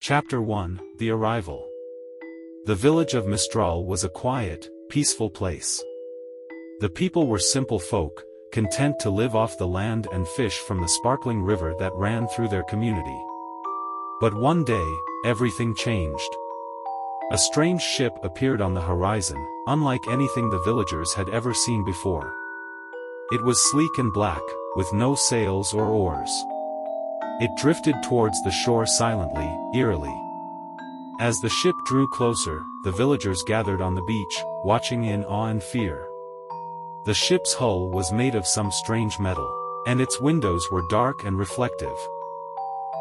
Chapter 1: The Arrival. The village of Mistral was a quiet, peaceful place. The people were simple folk, content to live off the land and fish from the sparkling river that ran through their community. But one day, everything changed. A strange ship appeared on the horizon, unlike anything the villagers had ever seen before. It was sleek and black, with no sails or oars. It drifted towards the shore silently, eerily. As the ship drew closer, the villagers gathered on the beach, watching in awe and fear. The ship's hull was made of some strange metal, and its windows were dark and reflective.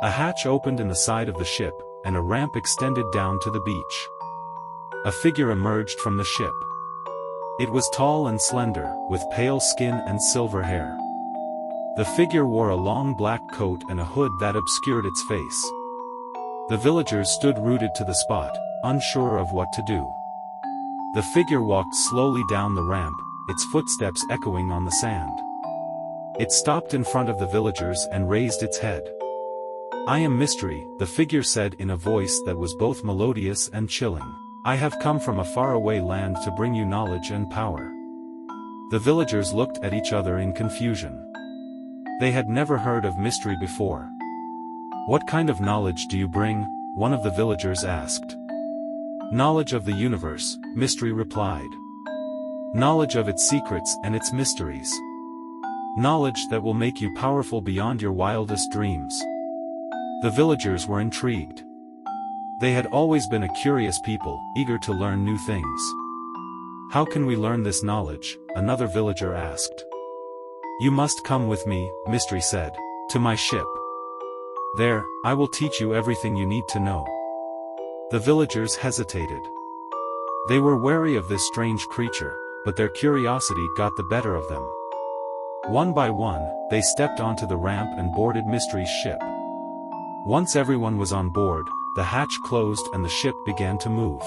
A hatch opened in the side of the ship, and a ramp extended down to the beach. A figure emerged from the ship. It was tall and slender, with pale skin and silver hair. The figure wore a long black coat and a hood that obscured its face. The villagers stood rooted to the spot, unsure of what to do. The figure walked slowly down the ramp, its footsteps echoing on the sand. It stopped in front of the villagers and raised its head. "I am Mystery," the figure said in a voice that was both melodious and chilling. "I have come from a faraway land to bring you knowledge and power." The villagers looked at each other in confusion. They had never heard of Mystery before. "What kind of knowledge do you bring?" one of the villagers asked. "Knowledge of the universe," Mystery replied. "Knowledge of its secrets and its mysteries. Knowledge that will make you powerful beyond your wildest dreams." The villagers were intrigued. They had always been a curious people, eager to learn new things. "How can we learn this knowledge?" another villager asked. "You must come with me," Mystery said, "to my ship. There, I will teach you everything you need to know." The villagers hesitated. They were wary of this strange creature, but their curiosity got the better of them. One by one, they stepped onto the ramp and boarded Mystery's ship. Once everyone was on board, the hatch closed and the ship began to move.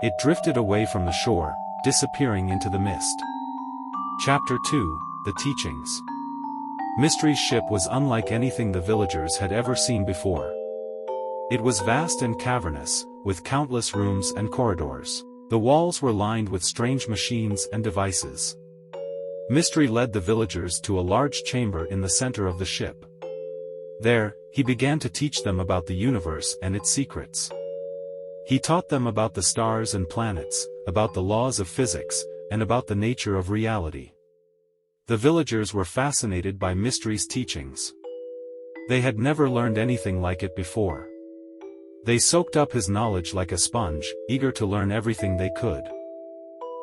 It drifted away from the shore, disappearing into the mist. Chapter 2: The Teachings. Mystery's ship was unlike anything the villagers had ever seen before. It was vast and cavernous, with countless rooms and corridors. The walls were lined with strange machines and devices. Mystery led the villagers to a large chamber in the center of the ship. There, he began to teach them about the universe and its secrets. He taught them about the stars and planets, about the laws of physics, and about the nature of reality. The villagers were fascinated by Mystery's teachings. They had never learned anything like it before. They soaked up his knowledge like a sponge, eager to learn everything they could.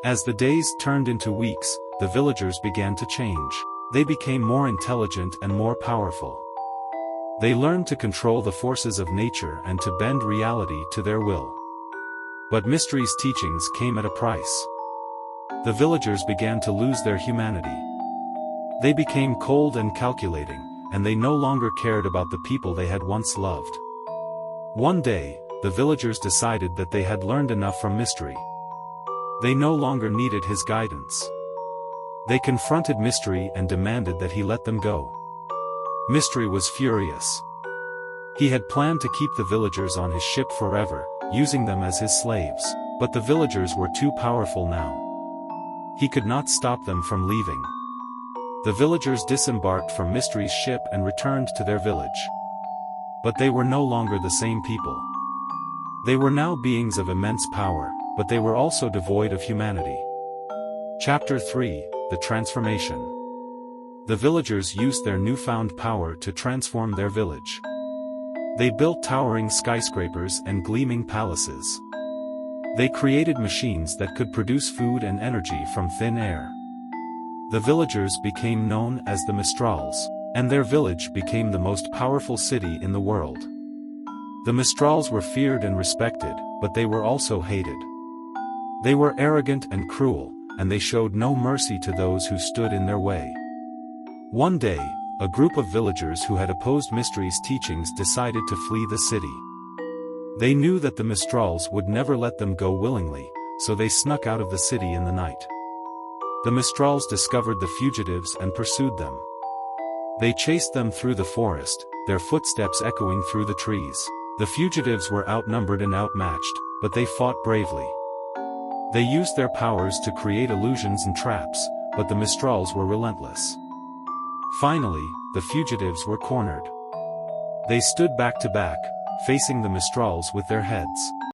As the days turned into weeks, the villagers began to change. They became more intelligent and more powerful. They learned to control the forces of nature and to bend reality to their will. But Mystery's teachings came at a price. The villagers began to lose their humanity. They became cold and calculating, and they no longer cared about the people they had once loved. One day, the villagers decided that they had learned enough from Mystery. They no longer needed his guidance. They confronted Mystery and demanded that he let them go. Mystery was furious. He had planned to keep the villagers on his ship forever, using them as his slaves, but the villagers were too powerful now. He could not stop them from leaving. The villagers disembarked from Mystery's ship and returned to their village. But they were no longer the same people. They were now beings of immense power, but they were also devoid of humanity. Chapter 3: The Transformation. The villagers used their newfound power to transform their village. They built towering skyscrapers and gleaming palaces. They created machines that could produce food and energy from thin air. The villagers became known as the Mistrals, and their village became the most powerful city in the world. The Mistrals were feared and respected, but they were also hated. They were arrogant and cruel, and they showed no mercy to those who stood in their way. One day, a group of villagers who had opposed Mystery's teachings decided to flee the city. They knew that the Mistrals would never let them go willingly, so they snuck out of the city in the night. The Mistrals discovered the fugitives and pursued them. They chased them through the forest, their footsteps echoing through the trees. The fugitives were outnumbered and outmatched, but they fought bravely. They used their powers to create illusions and traps, but the Mistrals were relentless. Finally, the fugitives were cornered. They stood back to back, facing the Mistrals with their heads.